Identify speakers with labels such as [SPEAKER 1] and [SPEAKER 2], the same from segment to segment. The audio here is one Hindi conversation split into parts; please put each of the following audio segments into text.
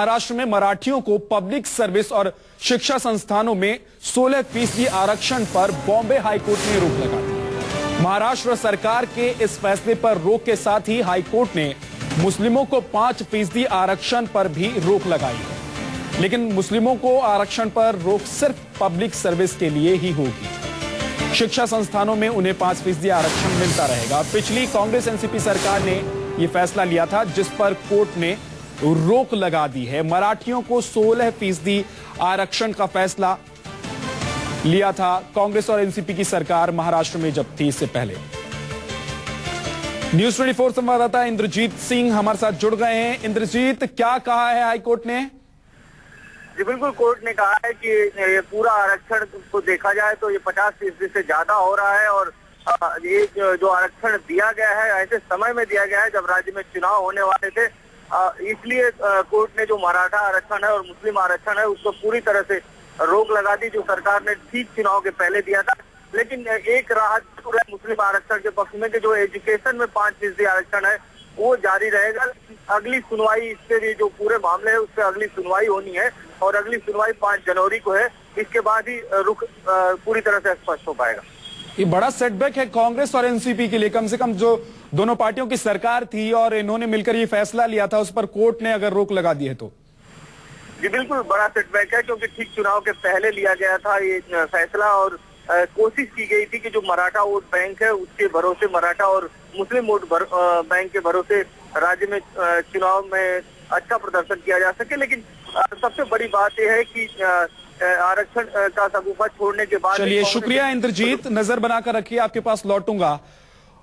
[SPEAKER 1] महाराष्ट्र में मराठियों को पब्लिक सर्विस और शिक्षा संस्थानों में 16% आरक्षण पर बॉम्बे हाईकोर्ट ने रोक लगा दी। महाराष्ट्र सरकार के इस फैसले पर रोक के साथ ही हाईकोर्ट ने मुस्लिमों को 5% आरक्षण पर भी रोक लगाई है। लेकिन मुस्लिमों को आरक्षण पर रोक सिर्फ पब्लिक सर्विस के लिए ही होगी। शिक्षा संस्थानों में उन्हें 5% आरक्षण मिलता रहेगा। पिछली कांग्रेस एनसीपी सरकार ने यह फैसला लिया था, जिस पर कोर्ट ने रोक लगा दी है। मराठियों को 16% आरक्षण का फैसला लिया था कांग्रेस और एनसीपी की सरकार महाराष्ट्र में जब थी। इससे पहले न्यूज़ 24 संवाददाता इंद्रजीत सिंह हमारे साथ जुड़ गए हैं। इंद्रजीत, क्या कहा है हाईकोर्ट ने?
[SPEAKER 2] जी बिल्कुल, कोर्ट ने कहा है कि ये पूरा आरक्षण को देखा जाए तो ये 50% से ज्यादा हो रहा है और ये जो आरक्षण दिया गया है ऐसे समय में दिया गया है जब राज्य में चुनाव होने वाले थे। इसलिए कोर्ट ने जो मराठा आरक्षण है और मुस्लिम आरक्षण है उसको पूरी तरह से रोक लगा दी, जो सरकार ने ठीक चुनाव के पहले दिया था। लेकिन एक राहत जरूर है मुस्लिम आरक्षण के पक्ष में कि जो एजुकेशन में 5% आरक्षण है वो जारी रहेगा। अगली सुनवाई इसके लिए जो पूरे मामले है उस पर अगली सुनवाई होनी है और अगली सुनवाई 5 जनवरी को है। इसके बाद ही रुख पूरी तरह से स्पष्ट हो पाएगा।
[SPEAKER 1] ये बड़ा सेटबैक है कांग्रेस और एनसीपी के लिए। कम से कम जो दोनों पार्टियों की सरकार थी और इन्होंने मिलकर ये फैसला लिया था, उस पर कोर्ट ने अगर रोक लगा दी है तो
[SPEAKER 2] जी बिल्कुल बड़ा सेटबैक है, क्योंकि ठीक चुनाव के पहले लिया गया था ये फैसला और कोशिश की गई थी कि जो मराठा वोट बैंक है उसके भरोसे, मराठा और मुस्लिम वोट बैंक के भरोसे राज्य में चुनाव में अच्छा प्रदर्शन किया जा सके। लेकिन सबसे बड़ी बात यह है कि आरक्षण का सगुफा छोड़ने के बाद।
[SPEAKER 1] चलिए, शुक्रिया इंद्रजीत, नजर बनाकर रखिए, आपके पास लौटूंगा।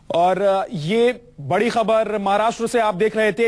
[SPEAKER 1] और ये बड़ी खबर महाराष्ट्र से आप देख रहे थे।